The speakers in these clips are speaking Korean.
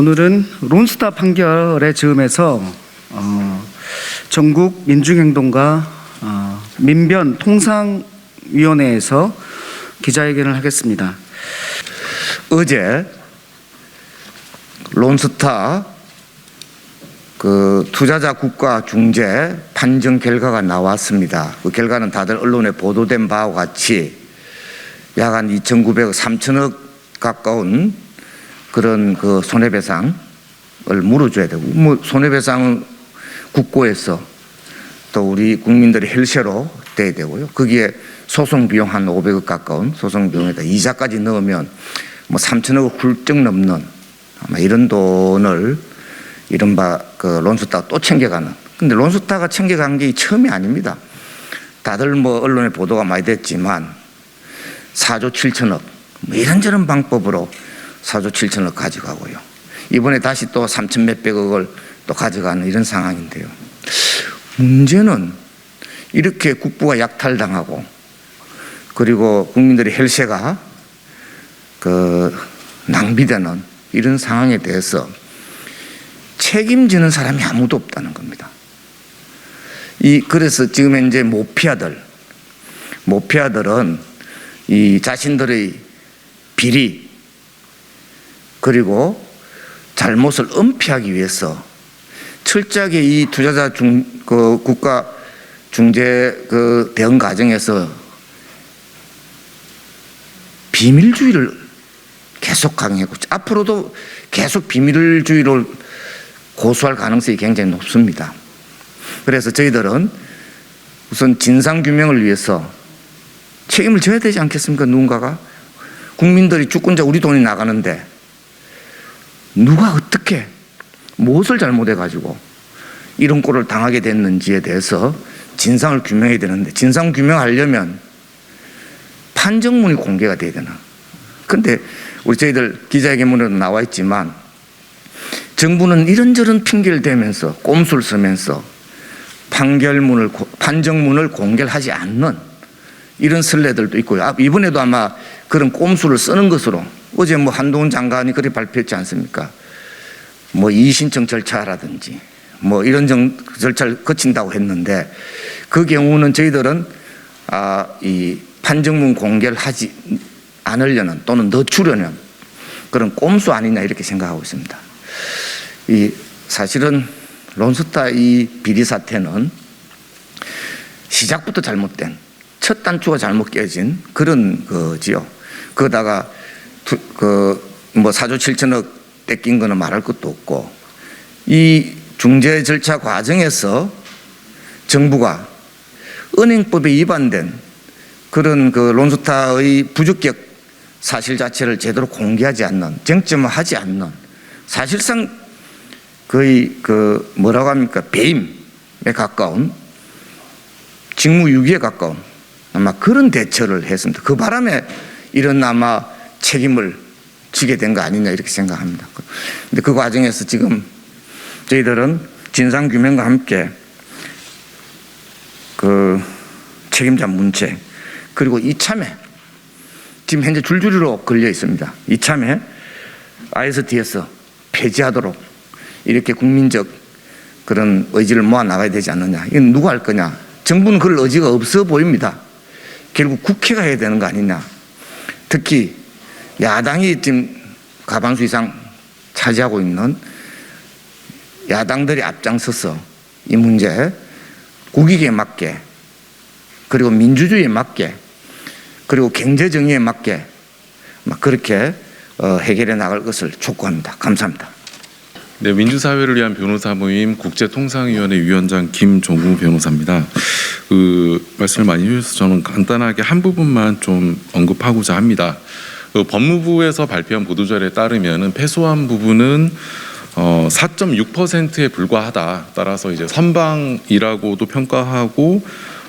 오늘은 론스타 판결의 즈음에서 전국 민중행동가 민변통상위원회에서 기자회견을 하겠습니다. 어제 론스타 투자자 국가 중재 판정 결과가 나왔습니다. 그 결과는 다들 언론에 보도된 바와 같이 약 한 2,900억, 3,000억 가까운 그런 손해배상을 물어줘야 되고, 손해배상은 국고에서 또 우리 국민들의 혈세로 돼야 되고요. 거기에 소송 비용 한 500억 가까운 소송 비용에다 이자까지 넣으면 3,000억을 훌쩍 넘는 아마 이런 돈을 이른바 론스타가 또 챙겨가는. 근데 론스타가 챙겨간 게 처음이 아닙니다. 다들 언론에 보도가 많이 됐지만 4조 7천억 이런저런 방법으로 4조 7천억 가져가고요. 이번에 다시 또 3천 몇백억을 또 가져가는 이런 상황인데요. 문제는 이렇게 국부가 약탈당하고 그리고 국민들의 혈세가 낭비되는 이런 상황에 대해서 책임지는 사람이 아무도 없다는 겁니다. 그래서 지금 현재 모피아들은 이 자신들의 비리 그리고 잘못을 은폐하기 위해서 철저하게 이 투자자 국가 중재 대응 과정에서 비밀주의를 계속 강행하고 앞으로도 계속 비밀주의를 고수할 가능성이 굉장히 높습니다. 그래서 저희들은 우선 진상규명을 위해서 책임을 져야 되지 않겠습니까? 누군가가. 국민들이 주권자 우리 돈이 나가는데 누가 어떻게 무엇을 잘못해가지고 이런 꼴을 당하게 됐는지에 대해서 진상을 규명해야 되는데, 진상 규명하려면 판정문이 공개가 돼야 되나. 근데 저희들 기자회견문에도 나와 있지만 정부는 이런저런 핑계를 대면서 꼼수를 쓰면서 판정문을 공개하지 않는 이런 선례들도 있고요. 이번에도 아마 그런 꼼수를 쓰는 것으로 어제 한동훈 장관이 그렇게 발표했지 않습니까? 이의신청 절차라든지 이런 절차를 거친다고 했는데, 그 경우는 저희들은 이 판정문 공개를 하지 않으려는 또는 늦추려는 그런 꼼수 아니냐 이렇게 생각하고 있습니다. 사실은 론스타 이 비리 사태는 시작부터 잘못된, 첫 단추가 잘못 깨진 그런 거지요. 그러다가 4조 7천억 뺏긴 거는 말할 것도 없고, 이 중재 절차 과정에서 정부가 은행법에 위반된 그런 론스타의 부적격 사실 자체를 제대로 공개하지 않는, 쟁점화하지 않는, 사실상 거의 뭐라고 합니까? 배임에 가까운, 직무유기에 가까운 아마 그런 대처를 했습니다. 그 바람에 이런 아마 책임을 지게 된 거 아니냐 이렇게 생각합니다. 근데 그 과정에서 지금 저희들은 진상규명과 함께 책임자 문책 그리고 이참에 지금 현재 줄줄이로 걸려 있습니다. 이참에 ISDS 폐지하도록 이렇게 국민적 그런 의지를 모아 나가야 되지 않느냐. 이건 누가 할 거냐. 정부는 그럴 의지가 없어 보입니다. 결국 국회가 해야 되는 거 아니냐. 특히 야당이 지금 과반수 이상 차지하고 있는 야당들이 앞장서서 이 문제 국익에 맞게 그리고 민주주의에 맞게 그리고 경제정의에 맞게 그렇게 해결해 나갈 것을 촉구합니다. 감사합니다. 네, 민주사회를 위한 변호사 모임 국제통상위원회 위원장 김종우 변호사입니다. 말씀을 많이 해주셔서 저는 간단하게 한 부분만 좀 언급하고자 합니다. 법무부에서 발표한 보도자료에 따르면 패소한 부분은 4.6%에 불과하다. 따라서 이제 선방이라고도 평가하고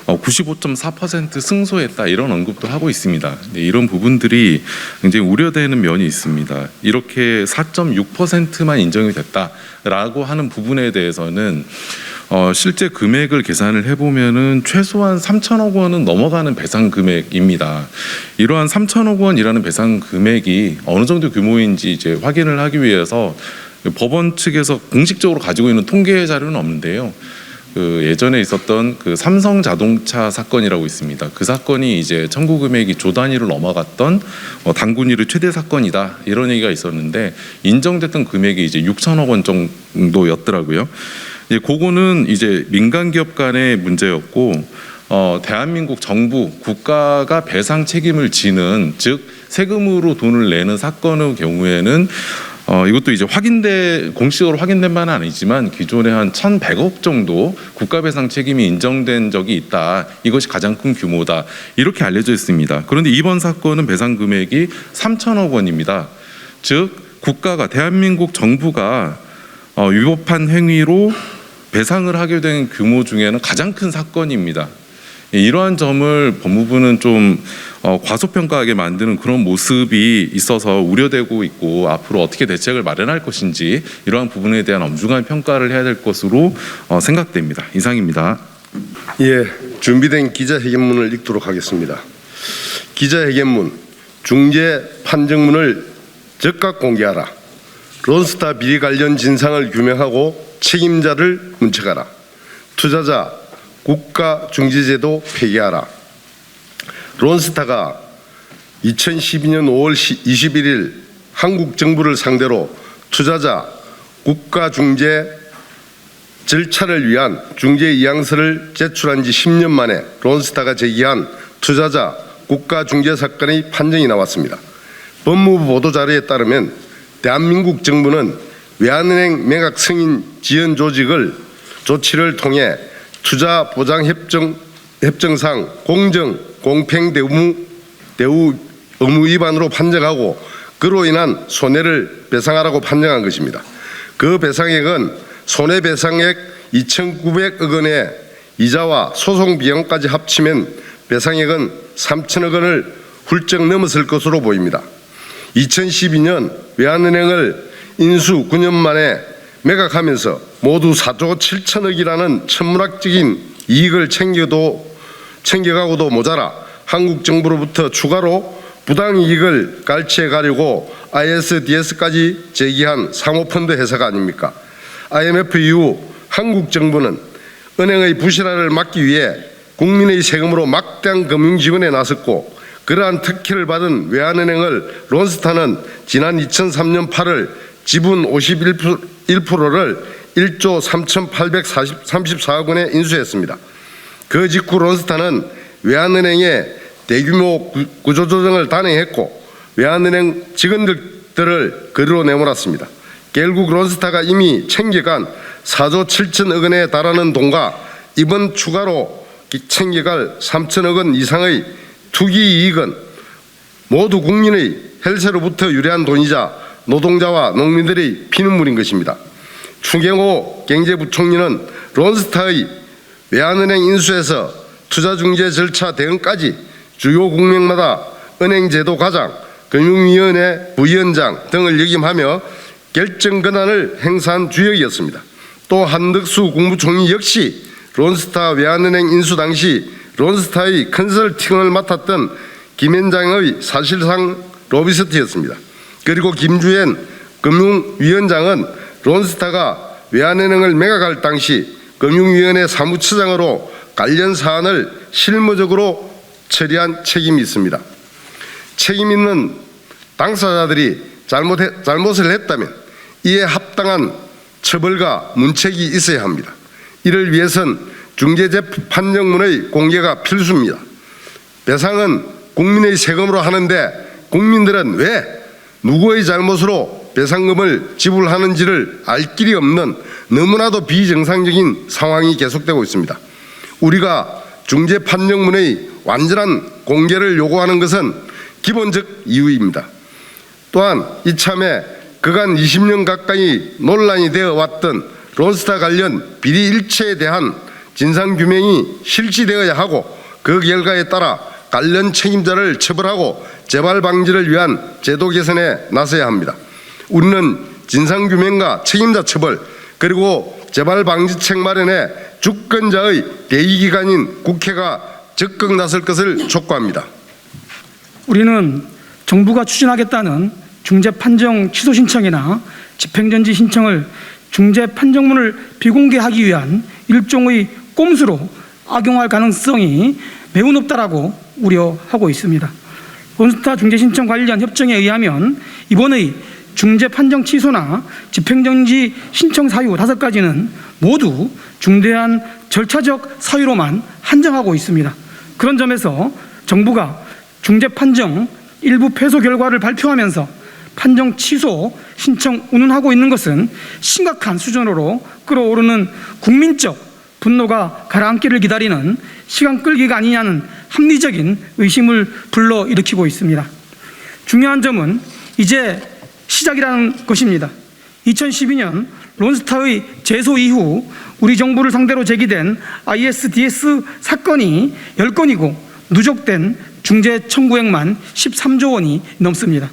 95.4% 승소했다 이런 언급도 하고 있습니다. 네, 이런 부분들이 굉장히 우려되는 면이 있습니다. 이렇게 4.6%만 인정이 됐다라고 하는 부분에 대해서는 실제 금액을 계산을 해보면은 최소한 3천억 원은 넘어가는 배상 금액입니다. 이러한 3천억 원이라는 배상 금액이 어느 정도 규모인지 이제 확인을 하기 위해서 법원 측에서 공식적으로 가지고 있는 통계 자료는 없는데요. 그 예전에 있었던 그 삼성 자동차 사건이라고 있습니다. 그 사건이 이제 청구 금액이 조 단위로 넘어갔던 단군일의 최대 사건이다 이런 얘기가 있었는데 인정됐던 금액이 이제 6천억 원 정도였더라고요. 이제 그거는 이제 민간 기업 간의 문제였고 대한민국 정부 국가가 배상 책임을 지는 즉 세금으로 돈을 내는 사건의 경우에는 이것도 이제 공식적으로 확인된 바는 아니지만 기존에 한 1,100억 정도 국가 배상 책임이 인정된 적이 있다. 이것이 가장 큰 규모다. 이렇게 알려져 있습니다. 그런데 이번 사건은 배상 금액이 3천억 원입니다. 즉 국가가 대한민국 정부가 위법한 행위로 배상을 하게 된 규모 중에는 가장 큰 사건입니다. 이러한 점을 법무부는 좀 과소평가하게 만드는 그런 모습이 있어서 우려되고 있고 앞으로 어떻게 대책을 마련할 것인지 이러한 부분에 대한 엄중한 평가를 해야 될 것으로 생각됩니다. 이상입니다. 예, 준비된 기자회견문을 읽도록 하겠습니다. 기자회견문, 중재 판정문을 즉각 공개하라. 론스타 비리 관련 진상을 규명하고 책임자를 문책하라. 투자자 국가중재제도 폐기하라. 론스타가 2012년 5월 21일 한국 정부를 상대로 투자자 국가중재 절차를 위한 중재 이양서를 제출한 지 10년 만에 론스타가 제기한 투자자 국가중재 사건의 판정이 나왔습니다. 법무부 보도자료에 따르면 대한민국 정부는 외환은행 매각 승인 지연 조치를 통해 투자 보장 협정상 공정 공평 대우 의무 위반으로 판정하고 그로 인한 손해를 배상하라고 판정한 것입니다. 그 배상액은 손해배상액 2,900억 원에 이자와 소송 비용까지 합치면 배상액은 3천억 원을 훌쩍 넘었을 것으로 보입니다. 2012년 외환은행을 인수 9년 만에 매각하면서 모두 4조 7천억이라는 천문학적인 이익을 챙겨가고도 모자라 한국 정부로부터 추가로 부당이익을 갈취해 가려고 ISDS까지 제기한 사모펀드 회사가 아닙니까? IMF 이후 한국 정부는 은행의 부실화를 막기 위해 국민의 세금으로 막대한 금융지원에 나섰고 그러한 특혜를 받은 외환은행을 론스타는 지난 2003년 8월 지분 51%를 1조 3,834억 원에 인수했습니다. 그 직후 론스타는 외환은행의 대규모 구조조정을 단행했고 외환은행 직원들을 거리로 내몰았습니다. 결국 론스타가 이미 챙겨간 4조 7천억 원에 달하는 돈과 이번 추가로 챙겨갈 3천억 원 이상의 투기 이익은 모두 국민의 혈세로부터 유래한 돈이자 노동자와 농민들의 피눈물인 것입니다. 추경호 경제부총리는 론스타의 외환은행 인수에서 투자중재 절차 대응까지 주요 국면마다 은행제도 과장, 금융위원회 부위원장 등을 역임하며 결정 권한을 행사한 주역이었습니다. 또 한덕수 국무총리 역시 론스타 외환은행 인수 당시 론스타의 컨설팅을 맡았던 김현장의 사실상 로비스트였습니다. 그리고 김주현 금융위원장은 론스타가 외환은행을 매각할 당시 금융위원회 사무처장으로 관련 사안을 실무적으로 처리한 책임이 있습니다. 책임 있는 당사자들이 잘못을 했다면 이에 합당한 처벌과 문책이 있어야 합니다. 이를 위해선 중재재 판정문의 공개가 필수입니다. 배상은 국민의 세금으로 하는데 국민들은 왜 누구의 잘못으로 배상금을 지불하는지를 알 길이 없는 너무나도 비정상적인 상황이 계속되고 있습니다. 우리가 중재 판정문의 완전한 공개를 요구하는 것은 기본적 이유입니다. 또한 이참에 그간 20년 가까이 논란이 되어 왔던 론스타 관련 비리 일체에 대한 진상규명이 실시되어야 하고 그 결과에 따라 관련 책임자를 처벌하고 재발 방지를 위한 제도 개선에 나서야 합니다. 우리는 진상규명과 책임자 처벌 그리고 재발 방지책 마련에 주권자의 대의기관인 국회가 적극 나설 것을 촉구합니다. 우리는 정부가 추진하겠다는 중재 판정 취소 신청이나 집행정지 신청을 중재 판정문을 비공개하기 위한 일종의 꼼수로 악용할 가능성이 매우 높다라고 우려하고 있습니다. 론스타 중재 신청 관련 협정에 의하면 이번의 중재 판정 취소나 집행정지 신청 사유 5가지는 모두 중대한 절차적 사유로만 한정하고 있습니다. 그런 점에서 정부가 중재 판정 일부 패소 결과를 발표하면서 판정 취소 신청 운운하고 있는 것은 심각한 수준으로 끌어오르는 국민적 분노가 가라앉기를 기다리는 시간 끌기가 아니냐는 합리적인 의심을 불러일으키고 있습니다. 중요한 점은 이제 시작이라는 것입니다. 2012년 론스타의 제소 이후 우리 정부를 상대로 제기된 ISDS 사건이 10건이고 누적된 중재 청구액만 13조 원이 넘습니다.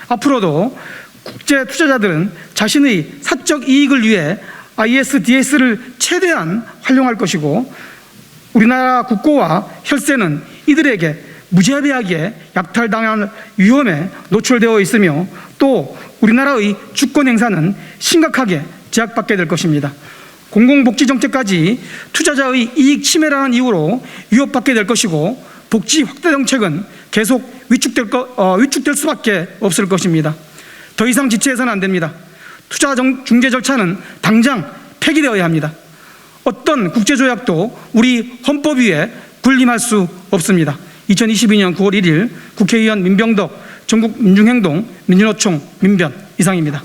앞으로도 국제 투자자들은 자신의 사적 이익을 위해 ISDS를 최대한 활용할 것이고 우리나라 국고와 혈세는 이들에게 무자비하게 약탈당할 위험에 노출되어 있으며 또 우리나라의 주권 행사는 심각하게 제약받게 될 것입니다. 공공복지정책까지 투자자의 이익 침해라는 이유로 위협받게 될 것이고 복지 확대 정책은 계속 위축될 수밖에 없을 것입니다. 더 이상 지체해서는 안 됩니다. 투자 중재 절차는 당장 폐기되어야 합니다. 어떤 국제조약도 우리 헌법 위에 군림할 수 없습니다. 2022년 9월 1일 국회의원 민병덕 전국민중행동 민주노총 민변 이상입니다.